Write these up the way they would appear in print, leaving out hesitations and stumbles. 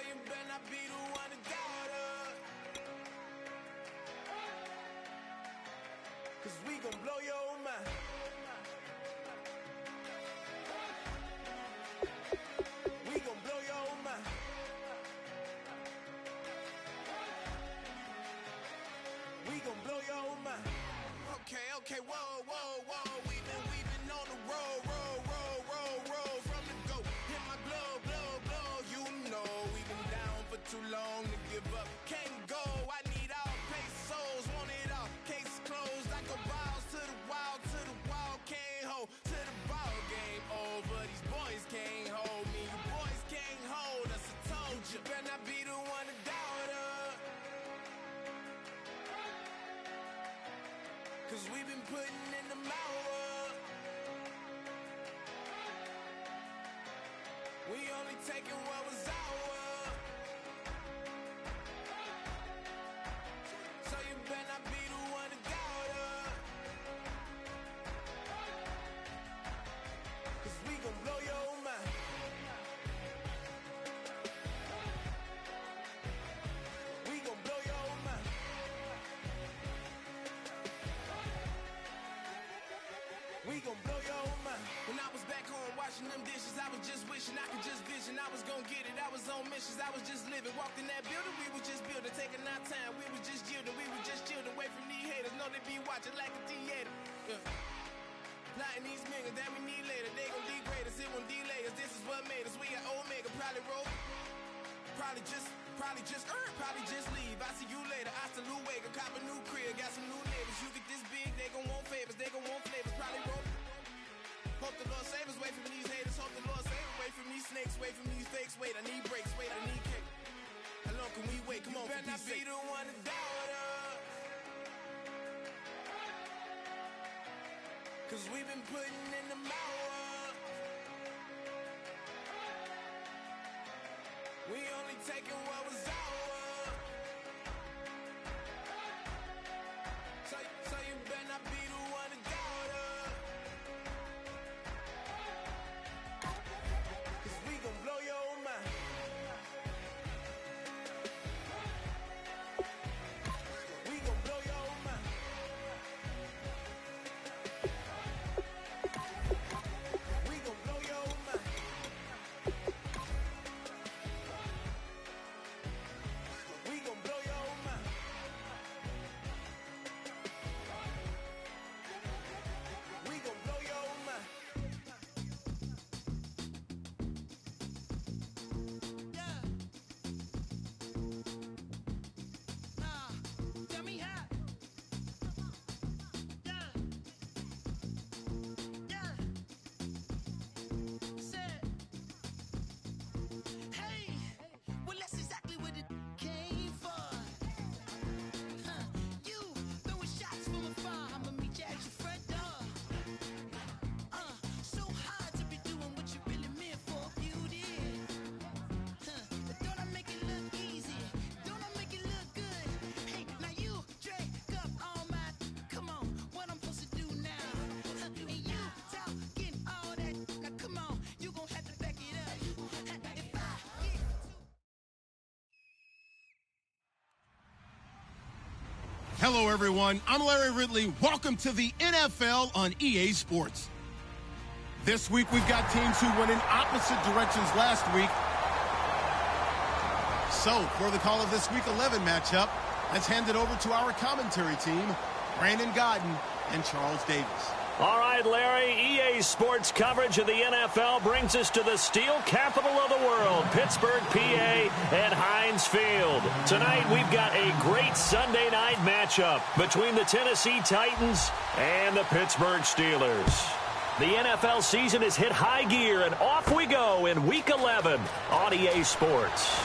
you better not be the one to doubt her. 'Cause we gon' blow your mind. We gon' blow your mind. We gon' blow your mind. Okay, whoa. We've been on the road from the go. Hit my blow. You know we've been down for too long to give up. Can't go. I need all pesos, want it all. Case closed. I go balls to the wall, can't hold to the ball game over. These boys can't hold me. You boys can't hold us. I told you. Better not be the one to doubt her. 'Cause we've been putting in the hour. We only taking what was ours. So you better not be the one to doubt her. 'Cause we gon' blow your mind. We gon' blow your mind. We gon' blow your mind. When I was back home washing them dishes, I was just wishing I could just vision. I was gon' get it, I was on missions, I was just living. Walked in that building, we was just building, taking our time. We was just yielding, away from these haters. Know they be watching like a theater. Plotting these niggas that we need later. They gon' degrade us, it won't delay us. This is what made us. We got Omega, probably roll. Probably just leave. I see you later. I salute Wake, cop a new crib, got some new neighbors. You get this big, they gon' want favors, they gon' want flavors. Probably roll. Hope the Lord save us, wait from these haters. Hope the Lord save us, wait from these snakes, wait from these fakes. Wait, I need breaks, wait, I need cake. How long can we wait? Come on, for peace sake. You better not be the one to doubt her. 'Cause we've been putting in the hour. We only taking what was ours. So you better not be the one to doubt her. 'Cause we gon' blow your mind. We gon' blow your mind. We gon' blow your mind. We gon' blow your mind. We gon' blow your mind. Yeah. Tell me how. Yeah. Yeah. Said. Hey. Well, that's exactly what it came for. You throwing shots from afar. I'ma meet you at your front door. So hard to be doing what you really meant for. Beauty. But don't I make it look easy? Don't I make it look good? Hey, now you drink up all my. Come on, what I'm supposed to do now? And you talking all that. Now come on, you gon' have to back it up. If I get too. Hello, everyone. I'm Larry Ridley. Welcome to the NFL on EA Sports. This week, we've got teams who went in opposite directions last week. So, for the call of this Week 11 matchup, let's hand it over to our commentary team, Brandon Godden and Charles Davis. All right, Larry, EA Sports coverage of the NFL brings us to the steel capital of the world, Pittsburgh, PA, and Heinz Field. Tonight, we've got a great Sunday night matchup between the Tennessee Titans and the Pittsburgh Steelers. The NFL season has hit high gear, and off we go in Week 11 on EA Sports.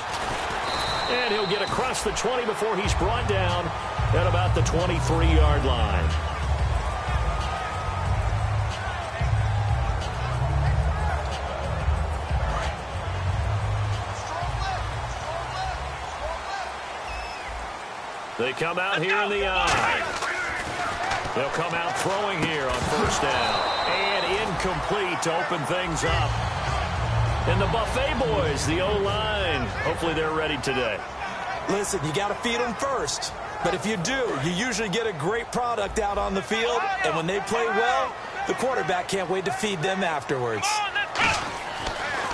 And he'll get across the 20 before he's brought down at about the 23-yard line. They come out here in the eye. They'll come out throwing here on first down. And incomplete to open things up. And the Buffet boys, the O-line, hopefully they're ready today. Listen, you got to feed them first. But if you do, you usually get a great product out on the field. And when they play well, the quarterback can't wait to feed them afterwards.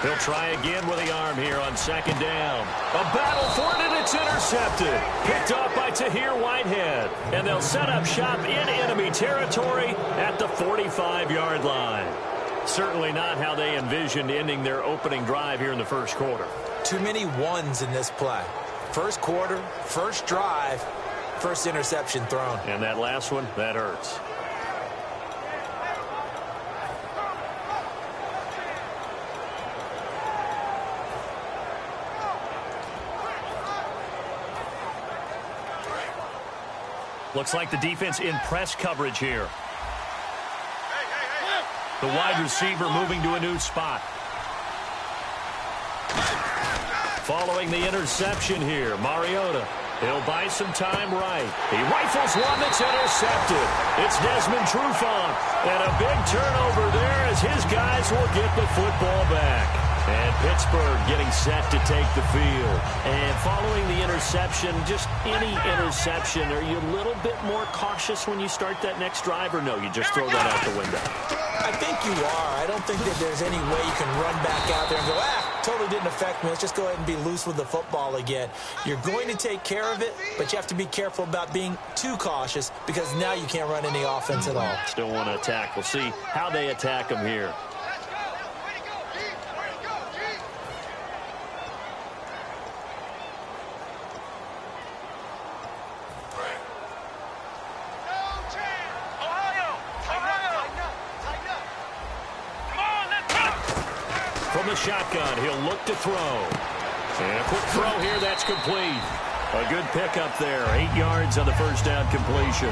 He'll try again with the arm here on second down. A battle for it, and it's intercepted. Picked off by Tahir Whitehead. And they'll set up shop in enemy territory at the 45-yard line. Certainly not how they envisioned ending their opening drive here in the first quarter. Too many ones in this play. First quarter, first drive, first interception thrown. And that last one, that hurts. Looks like the defense in press coverage here. The wide receiver moving to a new spot. Following the interception here, Mariota. He'll buy some time right. He rifles one that's intercepted. It's Desmond Trufant. And a big turnover there as his guys will get the football back. And Pittsburgh getting set to take the field. And following the interception, just any interception, are you a little bit more cautious when you start that next drive, or no, you just throw that out the window? I think you are. I don't think that there's any way you can run back out there and go, totally didn't affect me. Let's just go ahead and be loose with the football again. You're going to take care of it, but you have to be careful about being too cautious because now you can't run any offense at all. Still want to attack. We'll see how they attack them here. From the shotgun, he'll look to throw. And a quick throw here, that's complete. A good pickup there, 8 yards on the first down completion.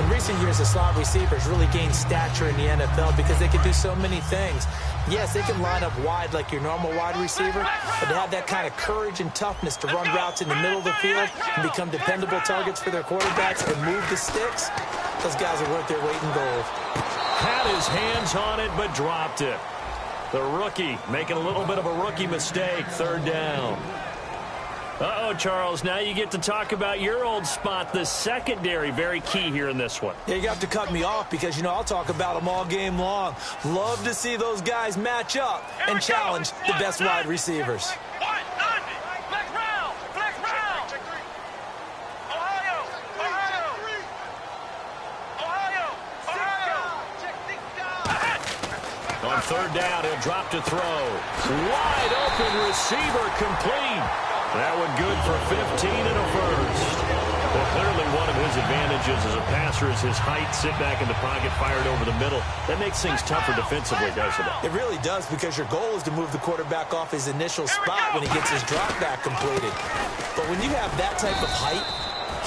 In recent years, the slot receivers really gained stature in the NFL because they can do so many things. Yes, they can line up wide like your normal wide receiver, but to have that kind of courage and toughness to run routes in the middle of the field and become dependable targets for their quarterbacks and move the sticks, those guys are worth their weight in gold. Had his hands on it, but dropped it. The rookie making a little bit of a rookie mistake, third down. Uh-oh, Charles, now you get to talk about your old spot, the secondary, very key here in this one. Yeah, you have to cut me off because, you know, I'll talk about them all game long. Love to see those guys match up and challenge the best wide receivers. On third down, he'll drop to throw. Wide open receiver complete. That one good for 15 and a first. Well, clearly one of his advantages as a passer is his height. Sit back in the pocket, fired over the middle. That makes things tougher defensively, doesn't it? It really does, because your goal is to move the quarterback off his initial spot when he gets his drop back completed. But when you have that type of height,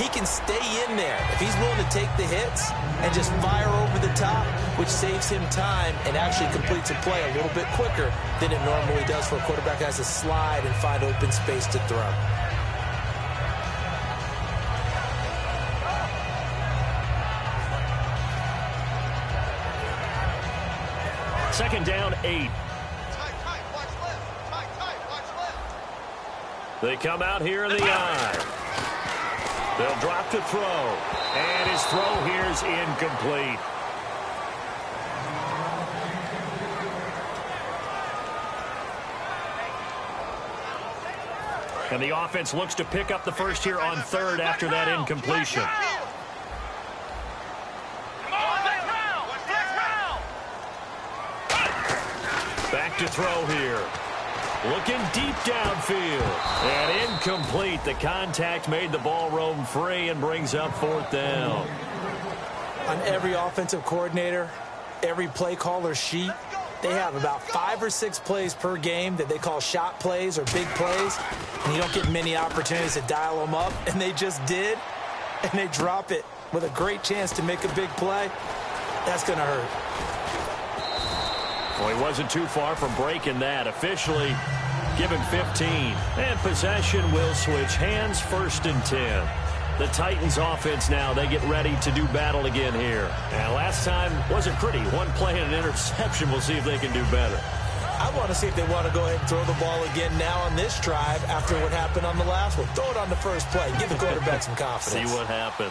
he can stay in there if he's willing to take the hits and just fire over the top, which saves him time and actually completes a play a little bit quicker than it normally does for a quarterback that has to slide and find open space to throw. Second down, 8. They come out here in the eye. They'll drop to throw. And his throw here is incomplete. And the offense looks to pick up the first here on third after that incompletion. Back to throw here. Looking deep downfield. And incomplete. The contact made the ball roam free and brings up fourth down. On every offensive coordinator, every play caller sheet, they have about 5 or 6 plays per game that they call shot plays or big plays. And you don't get many opportunities to dial them up. And they just did. And they drop it with a great chance to make a big play. That's going to hurt. Well, he wasn't too far from breaking that. Officially, give him 15. And possession will switch hands, 1st and 10. The Titans offense now, they get ready to do battle again here. And last time wasn't pretty. One play and an interception. We'll see if they can do better. I want to see if they want to go ahead and throw the ball again now on this drive after what happened on the last one. Throw it on the first play. Give the quarterback some confidence. See what happens.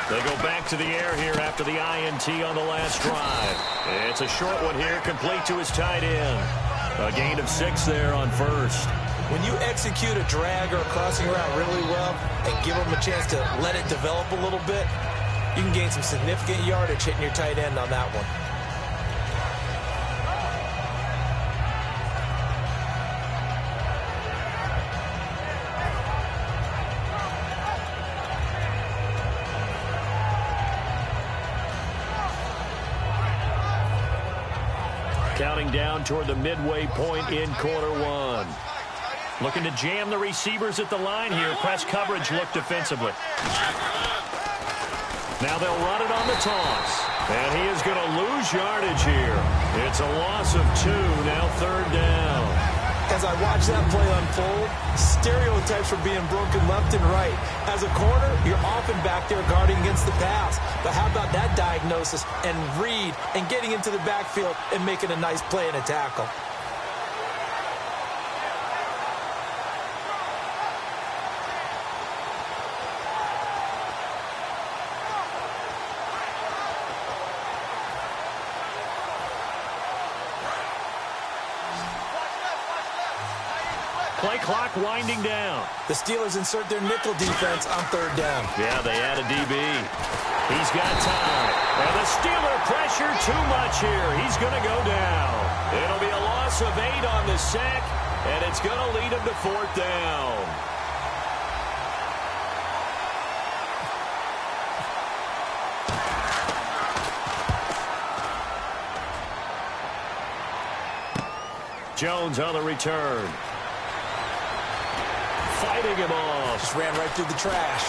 They go back to the air here after the INT on the last drive. It's a short one here, complete to his tight end. A gain of 6 there on first. When you execute a drag or a crossing route really well and give them a chance to let it develop a little bit, you can gain some significant yardage hitting your tight end on that one. Counting down toward the midway point in quarter one. Looking to jam the receivers at the line here. Press coverage look defensively. Now they'll run it on the toss. And he is going to lose yardage here. It's a loss of 2, now third down. As I watch that play unfold, stereotypes are being broken left and right. As a corner, you're often back there guarding against the pass. But how about that diagnosis and read and getting into the backfield and making a nice play and a tackle? Play clock winding down. The Steelers insert their nickel defense on third down. Yeah, they add a DB. He's got time. And the Steeler pressure too much here. He's going to go down. It'll be a loss of 8 on the sack, and it's going to lead him to fourth down. Jones on the return. Fighting him off. Just ran right through the trash.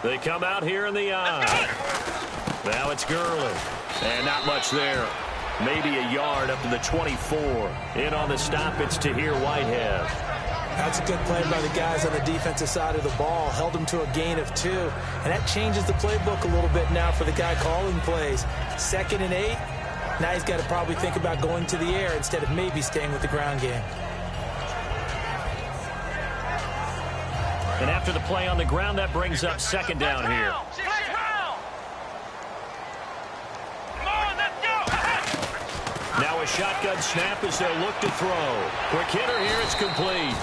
They come out here in the eye. Now it's Gurley. And not much there. Maybe a yard up to the 24. In on the stop, it's Tahir Whitehead. That's a good play by the guys on the defensive side of the ball. Held them to a gain of 2. And that changes the playbook a little bit now for the guy calling plays. 2nd and 8. Now he's got to probably think about going to the air instead of maybe staying with the ground game. And after the play on the ground, that brings up 2nd down here. Now a shotgun snap as they'll look to throw. Quick hitter here, it's complete.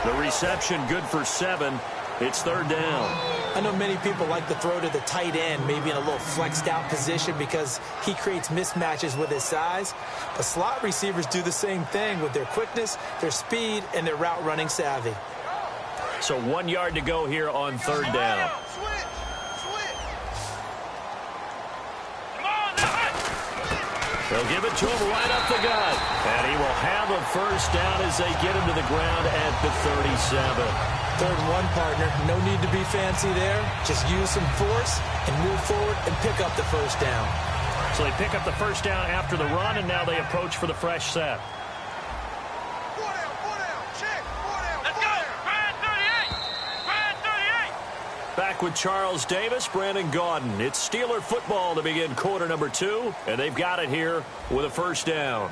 The reception good for 7. It's 3rd down. I know many people like to throw to the tight end, maybe in a little flexed out position because he creates mismatches with his size. But slot receivers do the same thing with their quickness, their speed, and their route running savvy. So 1 yard to go here on 3rd down. They'll give it to him right up the gut. And he will have a first down as they get him to the ground at the 37. 3rd and 1, partner. No need to be fancy there. Just use some force and move forward and pick up the first down. So they pick up the first down after the run, and now they approach for the fresh set. Back with Charles Davis, Brandon Gaudin. It's Steeler football to begin quarter number 2, and they've got it here with a first down.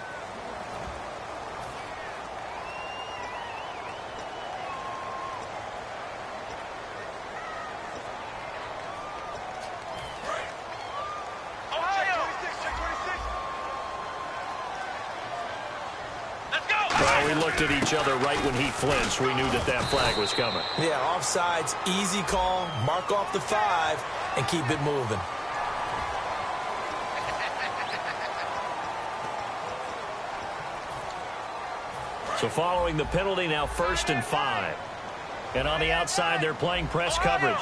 Well, we looked at each other right when he flinched. We knew that that flag was coming. Yeah, offsides, easy call, mark off the 5, and keep it moving. So following the penalty, now 1st and 5. And on the outside, they're playing press coverage.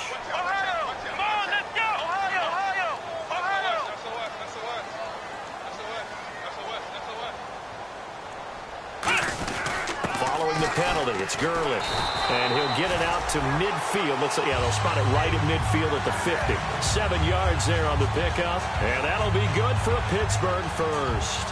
the penalty. It's Gurley. And he'll get it out to midfield. Looks like, yeah, they'll spot it right at midfield at the 50. 7 yards there on the pickup. And that'll be good for a Pittsburgh first.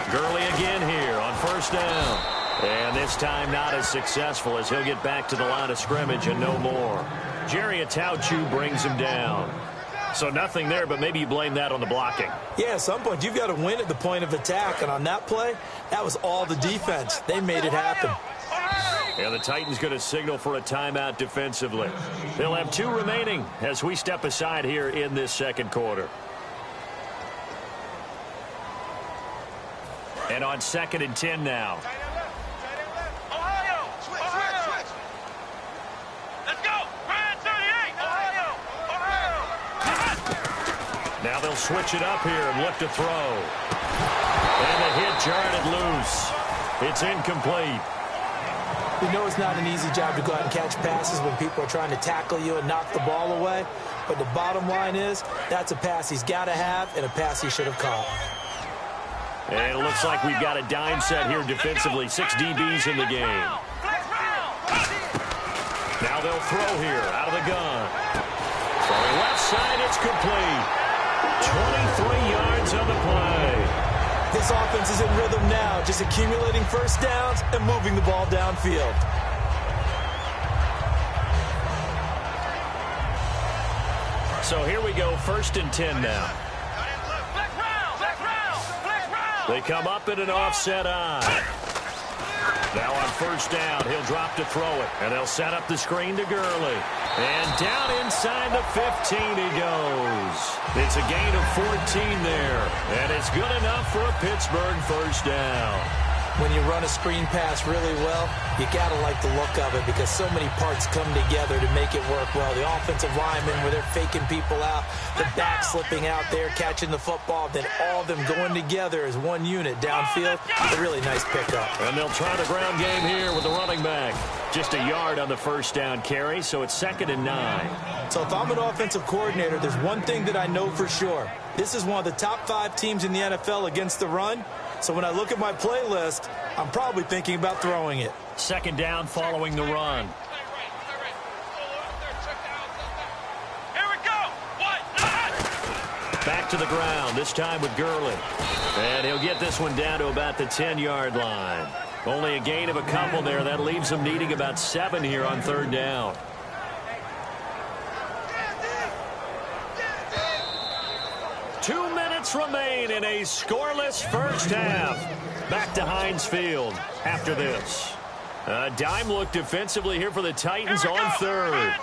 Gurley again here on first down. And this time not as successful as he'll get back to the line of scrimmage and no more. Jerry Atauchu brings him down. So nothing there, but maybe you blame that on the blocking. Yeah, at some point you've got to win at the point of attack. And on that play, that was all the defense. They made it happen. And the Titans going to signal for a timeout defensively. They'll have 2 remaining as we step aside here in this second quarter. And on 2nd and 10 now. Now they'll switch it up here and look to throw. And the hit jarred it loose. It's incomplete. You know it's not an easy job to go out and catch passes when people are trying to tackle you and knock the ball away. But the bottom line is that's a pass he's got to have and a pass he should have caught. And it looks like we've got a dime set here defensively. 6 DBs in the game. Now they'll throw here out of the gun. From the left side, it's complete. 23 yards on the play. This offense is in rhythm now, just accumulating first downs and moving the ball downfield. So here we go, 1st and 10 now. They come up in an offset eye. Now on first down, he'll drop to throw it. And they'll set up the screen to Gurley. And down inside the 15 he goes. It's a gain of 14 there. And it's good enough for a Pittsburgh first down. When you run a screen pass really well, you got to like the look of it because so many parts come together to make it work well. The offensive linemen, where they're faking people out, the back slipping out there, catching the football, then all of them going together as one unit downfield. A really nice pickup. And they'll try the ground game here with the running back. Just a yard on the first down carry, so it's 2nd and 9. So if I'm an offensive coordinator, there's one thing that I know for sure. This is one of the top 5 teams in the NFL against the run. So when I look at my playlist, I'm probably thinking about throwing it. 2nd down following the run. Here we go. Back to the ground, this time with Gurley. And he'll get this one down to about the 10-yard line. Only a gain of a couple there. That leaves them needing about 7 here on 3rd down. Remain in a scoreless first half. Back to Heinz Field after this. A dime look defensively here for the Titans on 3rd.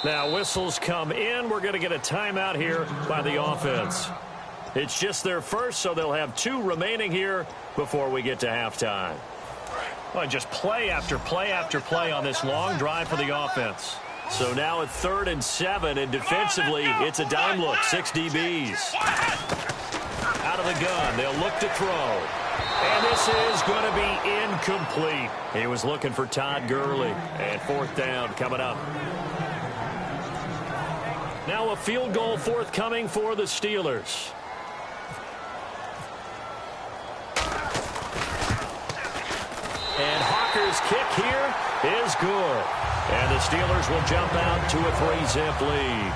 Now whistles come in. We're going to get a timeout here by the offense. It's just their first, so they'll have 2 remaining here before we get to halftime. Well, just play after play after play on this long drive for the offense. So now at 3rd and 7, and defensively, it's a dime look, 6 DBs. Out of the gun, they'll look to throw. And this is going to be incomplete. He was looking for Todd Gurley, and 4th down coming up. Now a field goal forthcoming for the Steelers. And Hawker's kick here is good. And the Steelers will jump out to a 3-zip lead.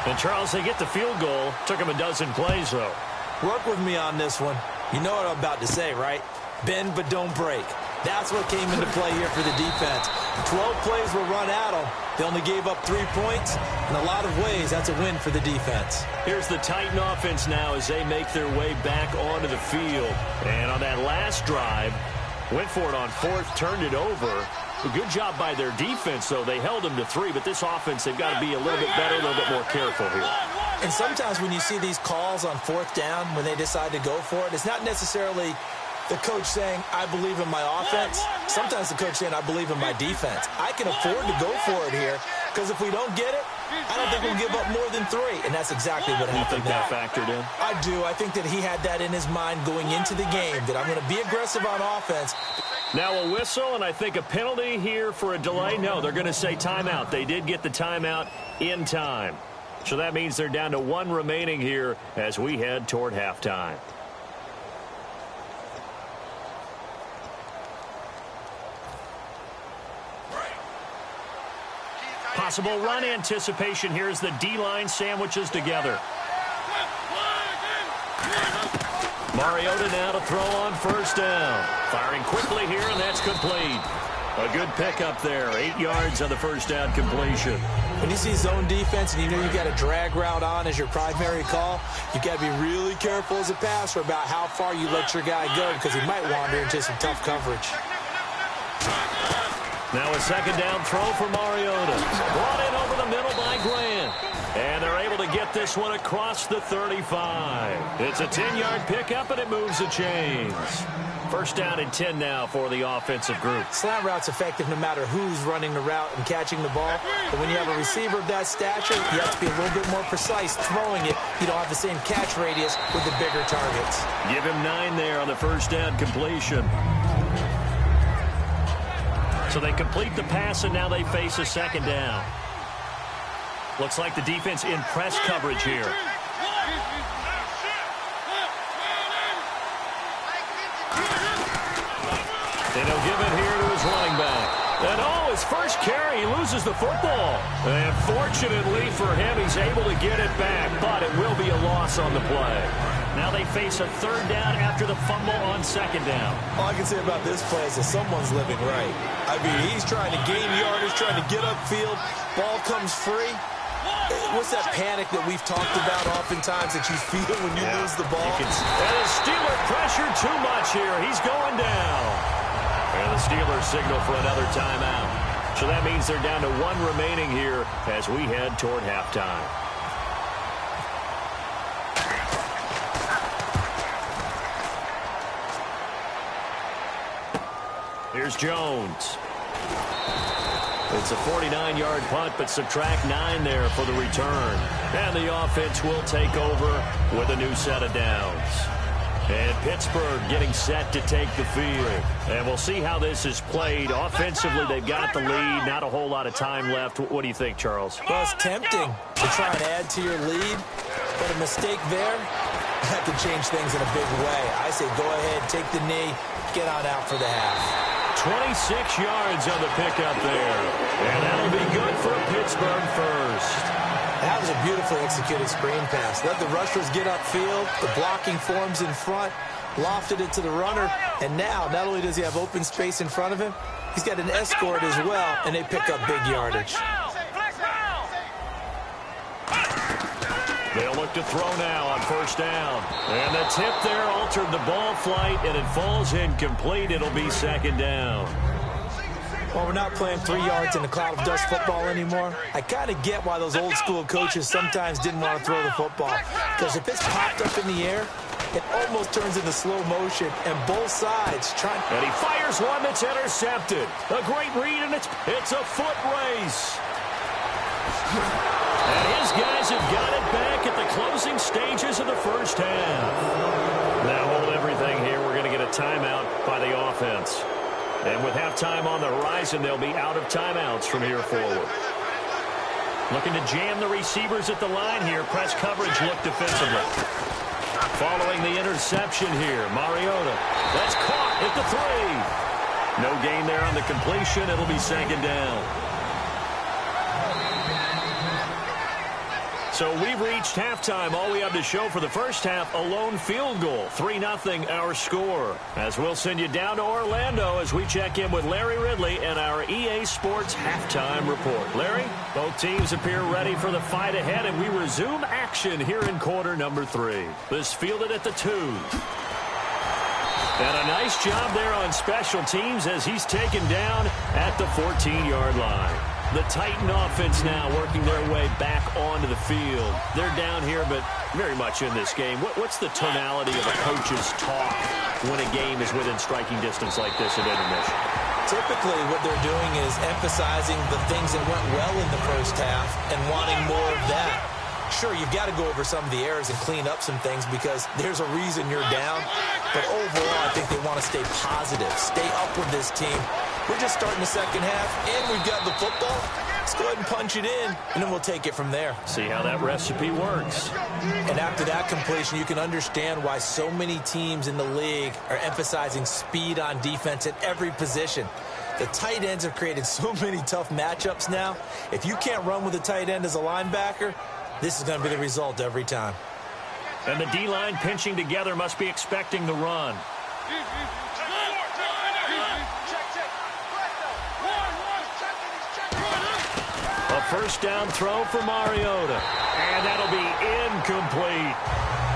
And, Charles, they get the field goal. Took them a dozen plays, though. Work with me on this one. You know what I'm about to say, right? Bend but don't break. That's what came into play here for the defense. 12 plays were run at them. They only gave up 3 points. In a lot of ways, that's a win for the defense. Here's the Titan offense now as they make their way back onto the field. And on that last drive, went for it on 4th, turned it over. A good job by their defense, though. They held them to 3, but this offense, they've got to be a little bit better, a little bit more careful here. And sometimes when you see these calls on 4th down, when they decide to go for it, it's not necessarily the coach saying, I believe in my offense. Sometimes the coach saying, I believe in my defense. I can afford to go for it here because if we don't get it, I don't think we'll give up more than 3, and that's exactly what happened. You think that factored in? I do. I think that he had that in his mind going into the game, that I'm going to be aggressive on offense. Now a whistle, and I think a penalty here for a delay. No, they're going to say timeout. They did get the timeout in time. So that means they're down to 1 remaining here as we head toward halftime. Possible run anticipation here as the D-line sandwiches together. Mariota now to throw on first down. Firing quickly here, and that's complete. A good pickup there. 8 yards on the first down completion. When you see zone defense and you know you got a drag route on as your primary call, you got to be really careful as a passer about how far you let your guy go because he might wander into some tough coverage. Now a second down throw for Mariota. Brought in over the middle by Grant. And they're able to get this one across the 35. It's a 10-yard pickup, and it moves the chains. First down and 10 now for the offensive group. Slant route's effective no matter who's running the route and catching the ball. But when you have a receiver of that stature, you have to be a little bit more precise throwing it. You don't have the same catch radius with the bigger targets. Give him 9 there on the first down completion. So they complete the pass, and now they face a second down. Looks like the defense in press coverage here. And he'll give it here to his running back. And his first carry, he loses the football. And fortunately for him, he's able to get it back, but it will be a loss on the play. Now they face a third down after the fumble on second down. All I can say about this play is that someone's living right. I mean, he's trying to gain yardage, trying to get upfield. Ball comes free. What's that panic that we've talked about oftentimes that you feel when you lose the ball? And the Steeler pressure too much here. He's going down. And the Steelers signal for another timeout. So that means they're down to 1 remaining here as we head toward halftime. Here's Jones. It's a 49-yard punt, but subtract 9 there for the return. And the offense will take over with a new set of downs. And Pittsburgh getting set to take the field. And we'll see how this is played. Offensively, they've got the lead. Not a whole lot of time left. What do you think, Charles? Well, it's tempting to try and add to your lead. But a mistake there, that could change things in a big way. I say go ahead, take the knee, get on out for the half. 26 yards on the pickup there. And that'll be good for Pittsburgh first. That was a beautifully executed screen pass. Let the rushers get upfield. The blocking forms in front. Lofted it to the runner. And now, not only does he have open space in front of him, he's got an escort as well, and they pick up big yardage. They'll look to throw now on first down. And the tip there altered the ball flight, and it falls incomplete. It'll be second down. Well, we're not playing 3 yards in a cloud of dust football anymore. I kind of get why those old school coaches sometimes didn't want to throw the football. Because if it's popped up in the air, it almost turns into slow motion, and both sides trying. And he fires one that's intercepted. A great read, and it's a foot race. And his guys have got it back at the closing stages of the first half. Now hold everything here. We're going to get a timeout by the offense. And with halftime on the horizon, they'll be out of timeouts from here forward. Looking to jam the receivers at the line here. Press coverage look defensively. Following the interception here, Mariota. That's caught at the 3. No gain there on the completion. It'll be second down. So we've reached halftime. All we have to show for the first half, a lone field goal. 3-0 our score. As we'll send you down to Orlando as we check in with Larry Ridley and our EA Sports halftime report. Larry, both teams appear ready for the fight ahead, and we resume action here in quarter number 3. This fielded at the 2. And a nice job there on special teams as he's taken down at the 14-yard line. The Titan offense now working their way back onto the field. They're down here, but very much in this game. What's the tonality of a coach's talk when a game is within striking distance like this at intermission? Typically, what they're doing is emphasizing the things that went well in the first half and wanting more of that. Sure, you've got to go over some of the errors and clean up some things because there's a reason you're down. But overall, I think they want to stay positive, stay up with this team. We're just starting the second half, and we've got the football. Let's go ahead and punch it in, and then we'll take it from there. See how that recipe works. And after that completion, you can understand why so many teams in the league are emphasizing speed on defense at every position. The tight ends have created so many tough matchups now. If you can't run with a tight end as a linebacker, this is going to be the result every time. And the D-line pinching together must be expecting the run. A first down throw for Mariota. And that'll be incomplete.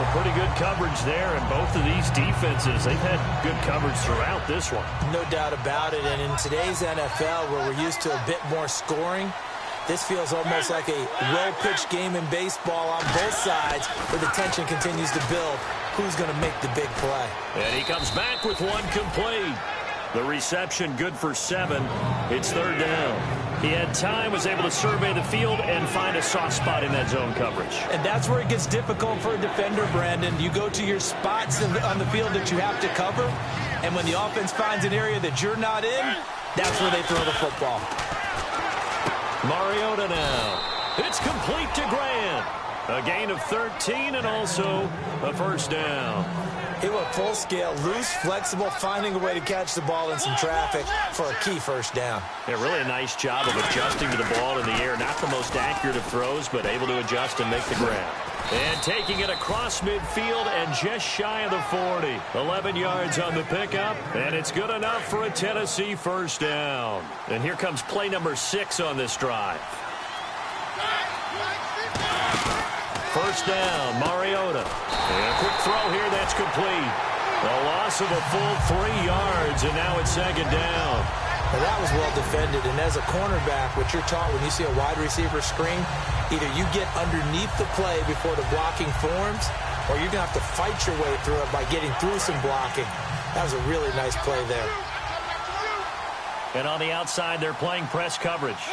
A pretty good coverage there, and both of these defenses, they've had good coverage throughout this one. No doubt about it, and in today's NFL, where we're used to a bit more scoring, this feels almost like a well-pitched game in baseball on both sides where the tension continues to build. Who's going to make the big play? And he comes back with one complete. The reception good for 7. It's third down. He had time, was able to survey the field and find a soft spot in that zone coverage. And that's where it gets difficult for a defender, Brandon. You go to your spots on the field that you have to cover, and when the offense finds an area that you're not in, that's where they throw the football. Mariota now. It's complete to Grant. A gain of 13 and also a first down. He went full scale, loose, flexible, finding a way to catch the ball in some traffic for a key first down. Yeah, really a nice job of adjusting to the ball in the air. Not the most accurate of throws, but able to adjust and make the grab. And taking it across midfield and just shy of the 40. 11 yards on the pickup, and it's good enough for a Tennessee first down. And here comes play number 6 on this drive. First down, Mariota. And a quick throw here, that's complete. A loss of a full 3 yards, and now it's second down. Now that was well defended, and as a cornerback, what you're taught when you see a wide receiver screen, either you get underneath the play before the blocking forms, or you're going to have to fight your way through it by getting through some blocking. That was a really nice play there. And on the outside, they're playing press coverage.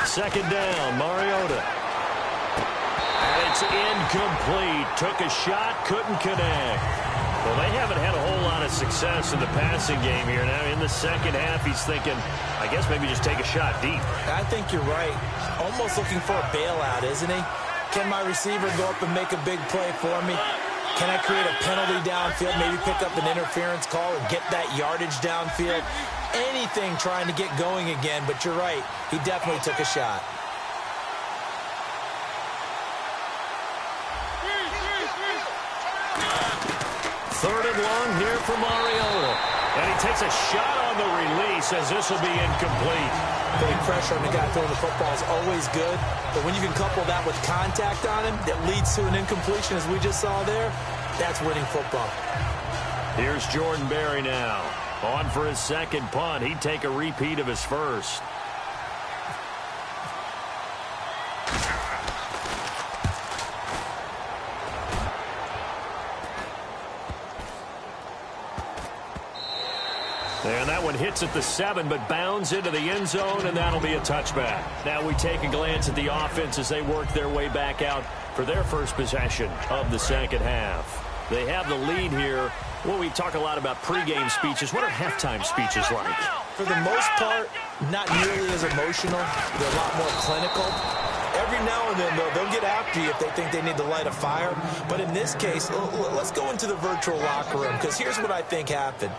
Second down, Mariota. And it's incomplete. Took a shot, couldn't connect. Well, they haven't had a whole lot of success in the passing game here. Now, in the second half, he's thinking, I guess maybe just take a shot deep. I think you're right. Almost looking for a bailout, isn't he? Can my receiver go up and make a big play for me? Can I create a penalty downfield, maybe pick up an interference call and get that yardage downfield? Anything trying to get going again, but you're right. He definitely took a shot. Third and long here for Mariota. And he takes a shot on the release as this will be incomplete. Putting pressure on the guy throwing the football is always good, but when you can couple that with contact on him that leads to an incompletion, as we just saw there, that's winning football. Here's Jordan Berry now. On for his second punt. He'd take a repeat of his first. And that one hits at the 7, but bounds into the end zone, and that'll be a touchback. Now we take a glance at the offense as they work their way back out for their first possession of the second half. They have the lead here. Well, we talk a lot about pregame speeches. What are halftime speeches like? For the most part, not nearly as emotional. They're a lot more clinical. Every now and then, though, they'll get after you if they think they need to light a fire. But in this case, let's go into the virtual locker room, because here's what I think happened.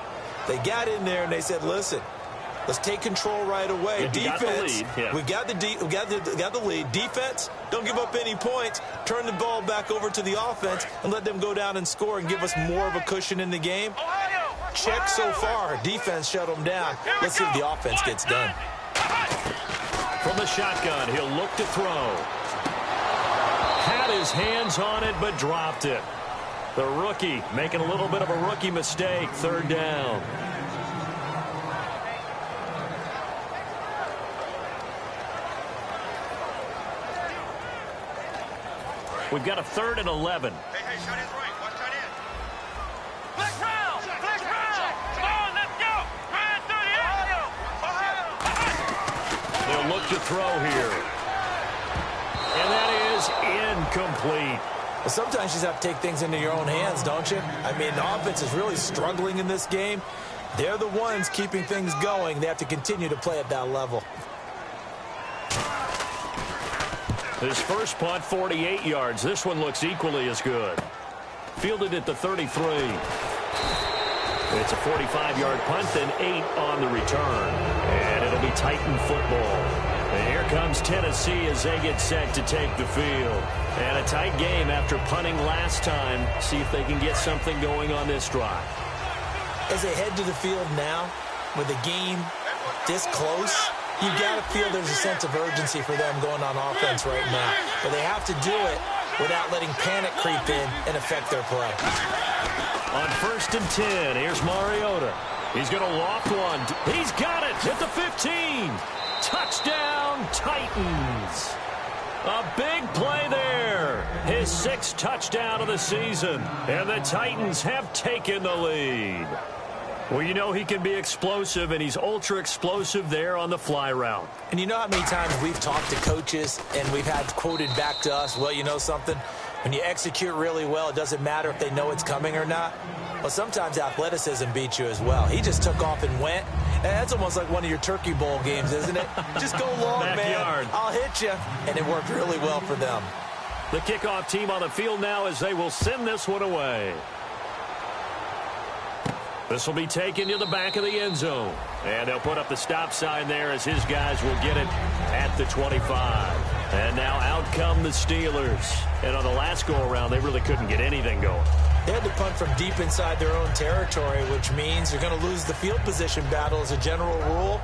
They got in there and they said, listen, let's take control right away. Defense, we've got the lead. Defense, don't give up any points. Turn the ball back over to the offense and let them go down and score and give us more of a cushion in the game. Check so far. Defense shut them down. Let's see if the offense gets done. From the shotgun, he'll look to throw. Had his hands on it, but dropped it. The rookie making a little bit of a rookie mistake. Third down. We've got a 3rd and 11. Hey, shut his right. Watch tight end. Black round. to throw here. And that is incomplete. Well, sometimes you just have to take things into your own hands, don't you? I mean, the offense is really struggling in this game. They're the ones keeping things going. They have to continue to play at that level. His first punt, 48 yards. This one looks equally as good. Fielded at the 33. It's a 45-yard punt, then 8 on the return. And it'll be Titan football. And here comes Tennessee as they get set to take the field. And a tight game after punting last time. See if they can get something going on this drive. As they head to the field now, with the game this close, you've got to feel there's a sense of urgency for them going on offense right now. But they have to do it without letting panic creep in and affect their play. On 1st and 10, here's Mariota. He's going to loft one. He's got it at the 15. Touchdown, Titans. A big play there. His 6th touchdown of the season. And the Titans have taken the lead. Well, you know he can be explosive, and he's ultra-explosive there on the fly route. And you know how many times we've talked to coaches and we've had quoted back to us, well, you know something? When you execute really well, it doesn't matter if they know it's coming or not. Well, sometimes athleticism beats you as well. He just took off and went. And that's almost like one of your Turkey Bowl games, isn't it? Just go long, Backyard. man. I'll hit you. And it worked really well for them. The kickoff team on the field now as they will send this one away. This will be taken to the back of the end zone. And they'll put up the stop sign there as his guys will get it at the 25. And now out come the Steelers. And on the last go-around, they really couldn't get anything going. They had to punt from deep inside their own territory, which means you're going to lose the field position battle as a general rule.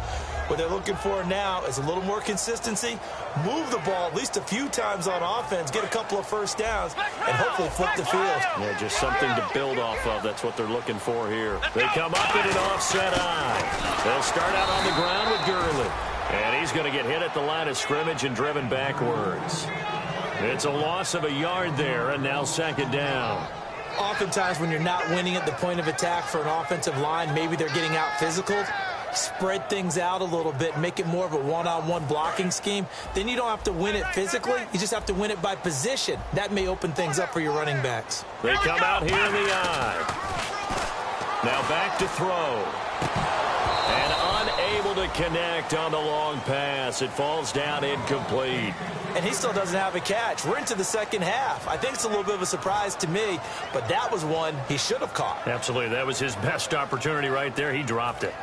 What they're looking for now is a little more consistency, move the ball at least a few times on offense, get a couple of first downs, and hopefully flip the field. Yeah, just something to build off of. That's what they're looking for here. They come up in an offset eye. They'll start out on the ground with Gurley. And he's going to get hit at the line of scrimmage and driven backwards. It's a loss of a yard there, and now 2nd down. Oftentimes when you're not winning at the point of attack for an offensive line, maybe they're getting out physical. Spread things out a little bit, make it more of a one-on-one blocking scheme. Then you don't have to win it physically. You just have to win it by position. That may open things up for your running backs. They come out here in the eye. Now back to throw. And unable to connect on the long pass. It falls down incomplete. And he still doesn't have a catch. We're into the second half. I think it's a little bit of a surprise to me, but that was one he should have caught. Absolutely. That was his best opportunity right there. He dropped it.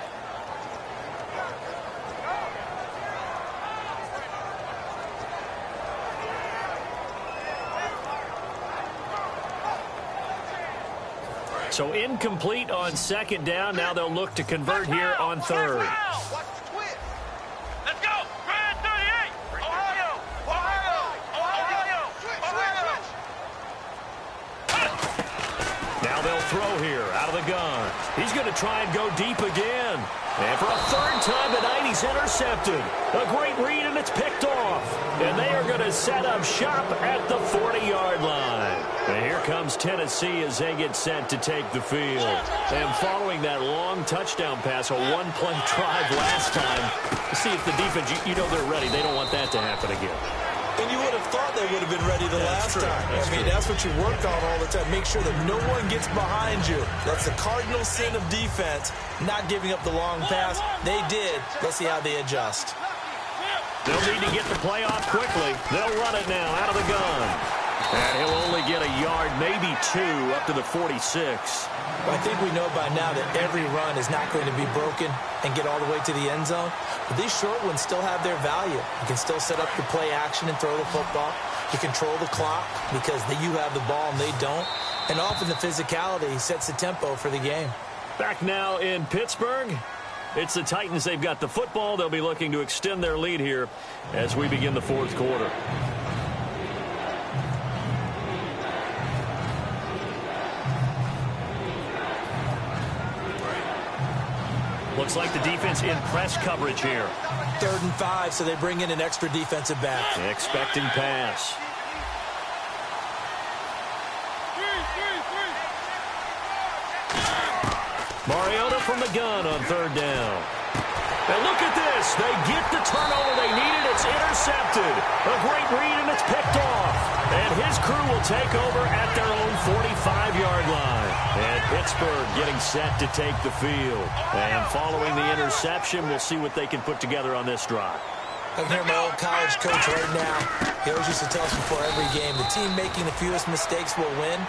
So incomplete on 2nd down. Now they'll look to convert here on 3rd. Let's go. Grand 38. Ohio. Ohio. Ohio. Ohio. Now they'll throw here out of the gun. He's going to try and go deep again. And for a 3rd time tonight, he's intercepted. A great read, and it's picked off. And they are going to set up shop at the 40-yard line. And here comes Tennessee as they get set to take the field. And following that long touchdown pass, a one-play drive last time, see if the defense, you know they're ready. They don't want that to happen again. And you would have thought they would have been ready the last time. That's what you work on all the time. Make sure that no one gets behind you. That's the cardinal sin of defense, not giving up the long pass. They did. Let's see how they adjust. They'll need to get the play off quickly. They'll run it now out of the gun. And he'll only get a yard, maybe 2, up to the 46. Well, I think we know by now that every run is not going to be broken and get all the way to the end zone. But these short ones still have their value. You can still set up the play action and throw the football. You control the clock because you have the ball and they don't. And often the physicality sets the tempo for the game. Back now in Pittsburgh. It's the Titans. They've got the football. They'll be looking to extend their lead here as we begin the 4th quarter. Looks like the defense in press coverage here. 3rd and 5, so they bring in an extra defensive back. Expecting pass. Mariota from the gun on 3rd down. And look at this. They get the turnover they needed. It's intercepted. A great read, and it's picked off. And his crew will take over at their own 45-yard line. And Pittsburgh getting set to take the field. And following the interception, we'll see what they can put together on this drive. I can hear my old college coach right now. He always used to tell us before every game, the team making the fewest mistakes will win.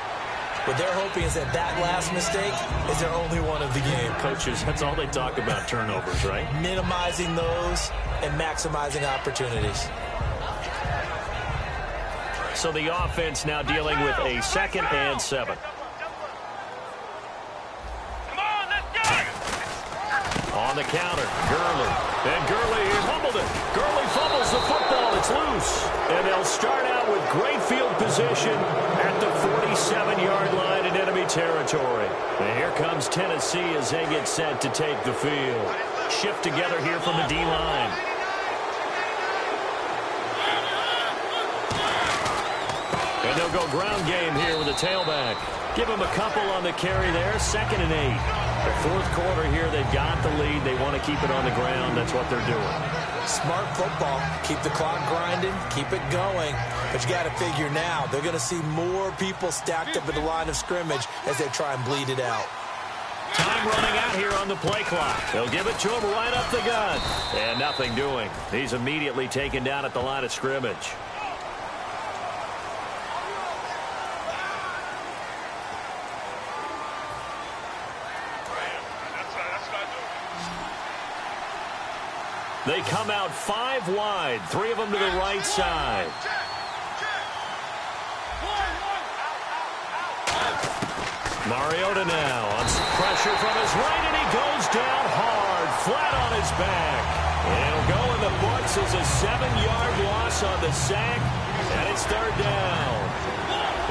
What they're hoping is that last mistake is their only one of the game. Coaches, that's all they talk about, turnovers, right? Minimizing those and maximizing opportunities. So the offense now dealing with a 2nd and 7. Come on, let's go! On the counter, Gurley. And Gurley fumbled it. Gurley fumbles the football. It's loose. And they'll start out with great field position at the 47-yard line in enemy territory. And here comes Tennessee as they get set to take the field. Shift together here from the D-line. And they'll go ground game here with a tailback. Give him a couple on the carry there. 2nd and 8. The fourth quarter here, they've got the lead. They want to keep it on the ground. That's what they're doing. Smart football. Keep the clock grinding. Keep it going. But you got to figure now, they're going to see more people stacked up at the line of scrimmage as they try and bleed it out. Time running out here on the play clock. They'll give it to him right up the gun. And nothing doing. He's immediately taken down at the line of scrimmage. They come out 5 wide, 3 of them to the right side. Mariota now on some pressure from his right, and he goes down hard, flat on his back. And it'll go in the books as a 7-yard loss on the sack, and it's 3rd down.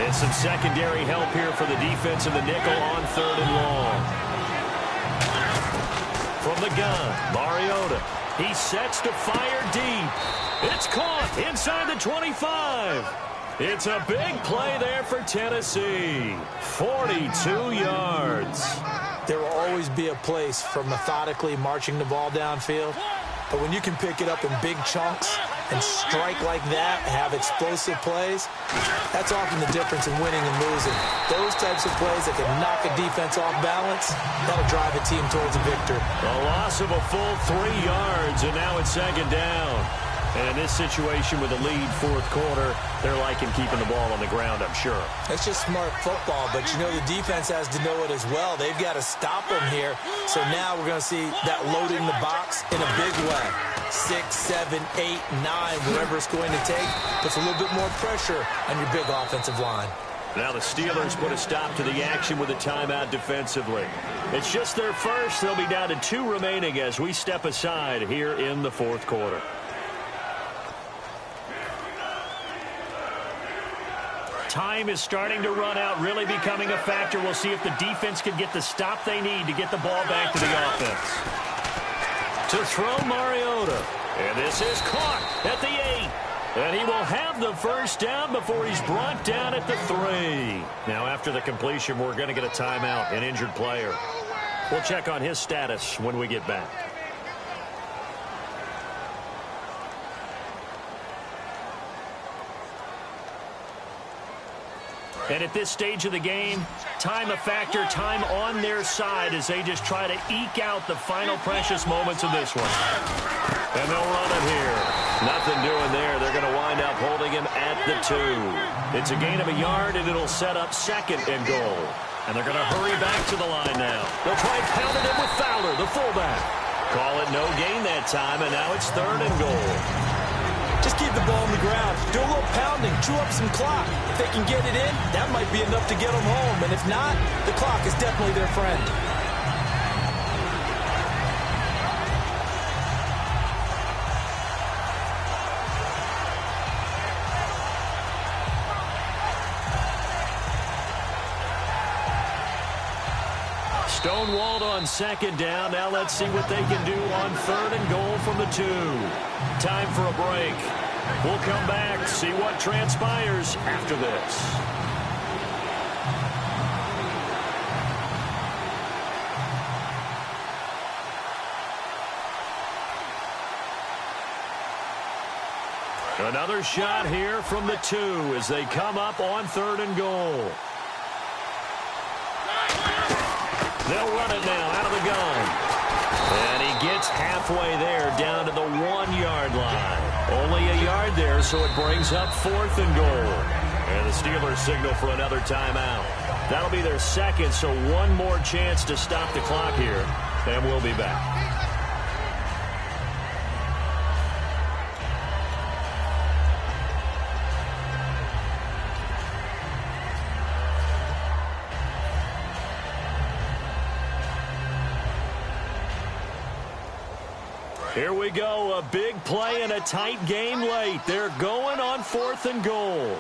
And some secondary help here for the defense in the nickel on 3rd and long. From the gun, Mariota. He sets to fire deep. It's caught inside the 25. It's a big play there for Tennessee. 42 yards. There will always be a place for methodically marching the ball downfield. But when you can pick it up in big chunks and strike like that, have explosive plays, that's often the difference in winning and losing. Those types of plays that can knock a defense off balance, that'll drive a team towards a victory. A loss of a full 3 yards, and now it's 2nd down. And in this situation with the lead, fourth quarter, they're liking keeping the ball on the ground, I'm sure. It's just smart football, but you know the defense has to know it as well. They've got to stop them here. So now we're going to see that loading the box in a big way. 6, 7, 8, 9, whatever it's going to take, puts a little bit more pressure on your big offensive line. Now the Steelers put a stop to the action with a timeout defensively. It's just their first. They'll be down to 2 remaining as we step aside here in the fourth quarter. Time is starting to run out, really becoming a factor. We'll see if the defense can get the stop they need to get the ball back to the offense. To throw Mariota. And this is caught at the 8. And he will have the first down before he's brought down at the 3. Now after the completion, we're going to get a timeout, an injured player. We'll check on his status when we get back. And at this stage of the game, time a factor, time on their side as they just try to eke out the final precious moments of this one. And they'll run it here. Nothing doing there. They're going to wind up holding him at the 2. It's a gain of a yard, and it'll set up 2nd and goal. And they're going to hurry back to the line now. They'll try and pound it in with Fowler, the fullback. Call it no gain that time, and now it's 3rd and goal. Just keep the ball on the ground. Do a little pounding. Chew up some clock. If they can get it in, that might be enough to get them home. And if not, the clock is definitely their friend. Stonewalled on 2nd down. Now let's see what they can do on 3rd and goal from the 2. Time for a break. We'll come back, see what transpires after this. Another shot here from the 2 as they come up on 3rd and goal. They'll run it now out of the gun. And he gets halfway there down to the 1-yard line. Only a yard there, so it brings up 4th and goal. And the Steelers signal for another timeout. That'll be their second, so one more chance to stop the clock here. And we'll be back. Here we go, a big play and a tight game late. They're going on 4th and goal.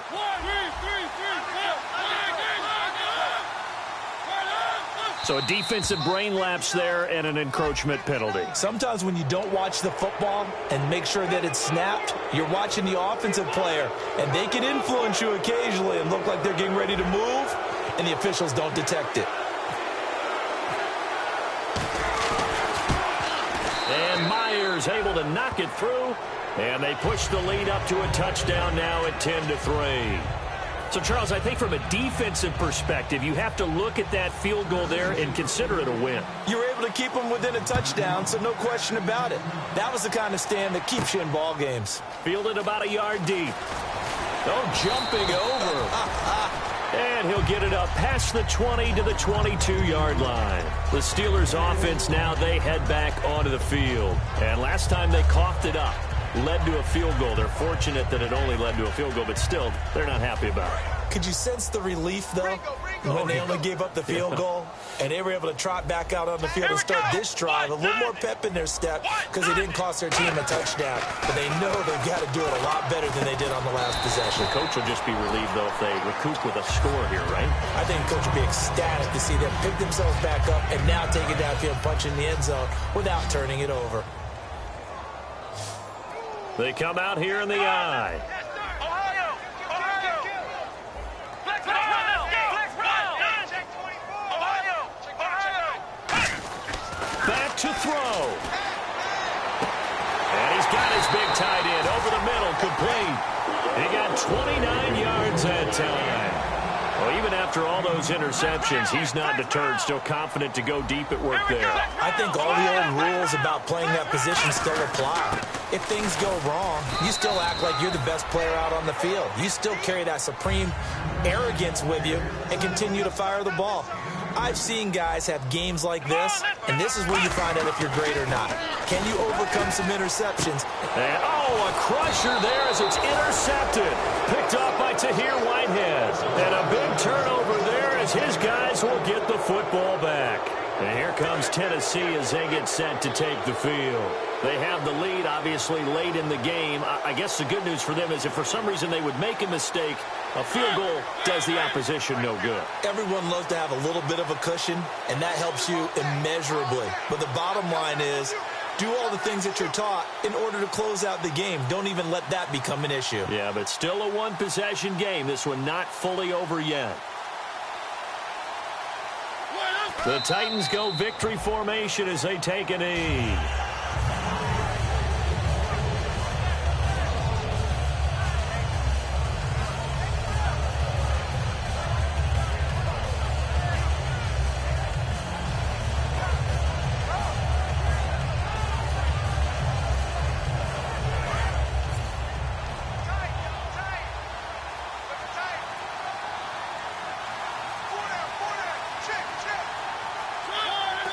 So a defensive brain lapse there and an encroachment penalty. Sometimes when you don't watch the football and make sure that it's snapped, you're watching the offensive player, and they can influence you occasionally and look like they're getting ready to move, and the officials don't detect it. And Myers able to knock it through, and they push the lead up to a touchdown now at 10-3. So, Charles, I think from a defensive perspective, you have to look at that field goal there and consider it a win. You were able to keep them within a touchdown, so no question about it. That was the kind of stand that keeps you in ball games. Fielded about a yard deep. Oh, jumping over. And he'll get it up past the 20 to the 22-yard line. The Steelers offense now, they head back onto the field. And last time they coughed it up, led to a field goal. They're fortunate that it only led to a field goal, but still, they're not happy about it. Could you sense the relief, though, when they only gave up the field goal and they were able to trot back out on the field and start this drive? A little more pep in their step because they didn't cost their team a touchdown. But they know they've got to do it a lot better than they did on the last possession. The coach will just be relieved, though, if they recoup with a score here, right? I think the coach will be ecstatic to see them pick themselves back up and now take it downfield, punch in the end zone without turning it over. They come out here in the eye. Back to throw. And he's got his big tight end over the middle, complete. He got 29 yards that time. Well, even after all those interceptions, he's not deterred, still confident to go deep at work there. I think all the old rules about playing that position still apply. If things go wrong, you still act like you're the best player out on the field. You still carry that supreme arrogance with you and continue to fire the ball. I've seen guys have games like this, and this is where you find out if you're great or not. Can you overcome some interceptions? And, a crusher there as it's intercepted. Picked off by Tahir Whitehead. And a big turnover there as his guys will get the football back. And here comes Tennessee as they get set to take the field. They have the lead, obviously, late in the game. I guess the good news for them is if for some reason they would make a mistake, a field goal does the opposition no good. Everyone loves to have a little bit of a cushion, and that helps you immeasurably. But the bottom line is, do all the things that you're taught in order to close out the game. Don't even let that become an issue. Yeah, but still a one-possession game. This one not fully over yet. The Titans go victory formation as they take a knee.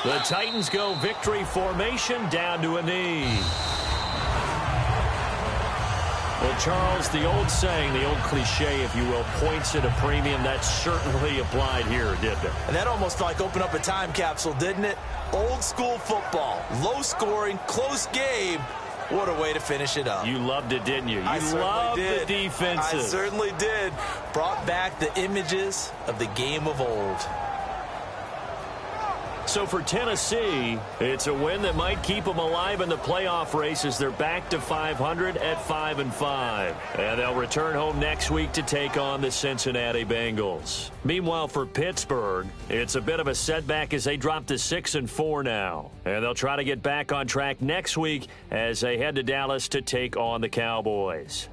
The Titans go victory formation down to a knee. Well, Charles, the old saying, the old cliche, if you will, points at a premium, that certainly applied here, didn't it? And that almost like opened up a time capsule, didn't it? Old school football, low scoring, close game. What a way to finish it up. You loved it, didn't you? You loved the defensive. I certainly did. Brought back the images of the game of old. So for Tennessee, it's a win that might keep them alive in the playoff race as they're back to 500 at 5-5. And they'll return home next week to take on the Cincinnati Bengals. Meanwhile, for Pittsburgh, it's a bit of a setback as they drop to 6-4 now. And they'll try to get back on track next week as they head to Dallas to take on the Cowboys.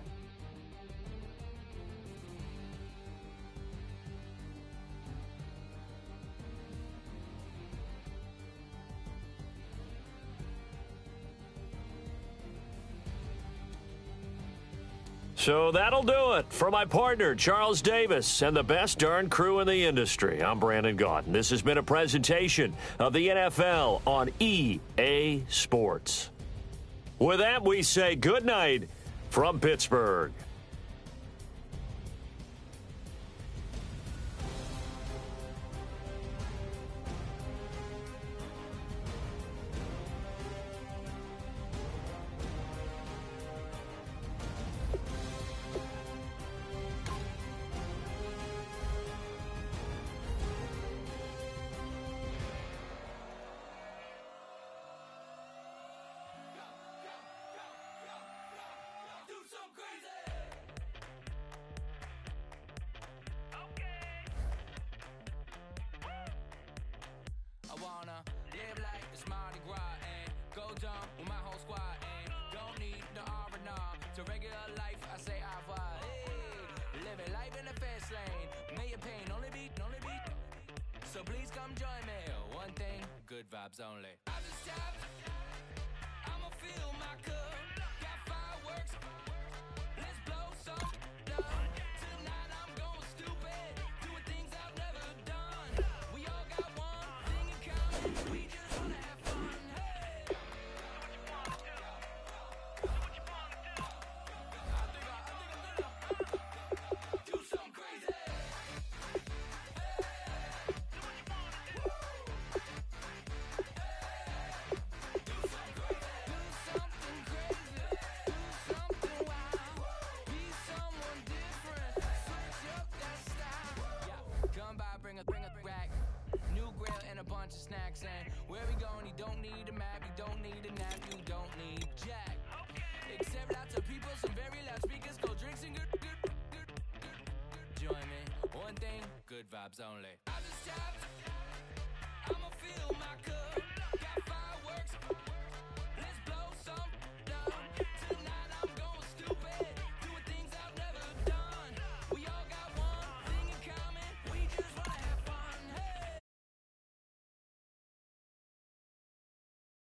So that'll do it. For my partner, Charles Davis, and the best darn crew in the industry, I'm Brandon Gaudin. This has been a presentation of the NFL on EA Sports. With that, we say good night from Pittsburgh. I wanna live like it's Mardi Gras and go dumb with my whole squad and don't need the R&R to regular life. I say au revoir. Hey, living life in the fast lane, million pain, only beat. So please come join me. One thing, good vibes only. I just tap, I'ma fill my cup. Got fireworks, let's blow some done. Tonight I'm going stupid, doing things I've never done. We all got one thing in common, we just wanna have fun. Hey, I think I'm gonna do something crazy. Bring a rack, new grill and a bunch of snacks. And where we going? You don't need a map, you don't need a nap, you don't need jack. Except lots of people, some very loud speakers, cold drinks and good. Join me. One thing, good vibes only. I just tap, I'ma fill my cup.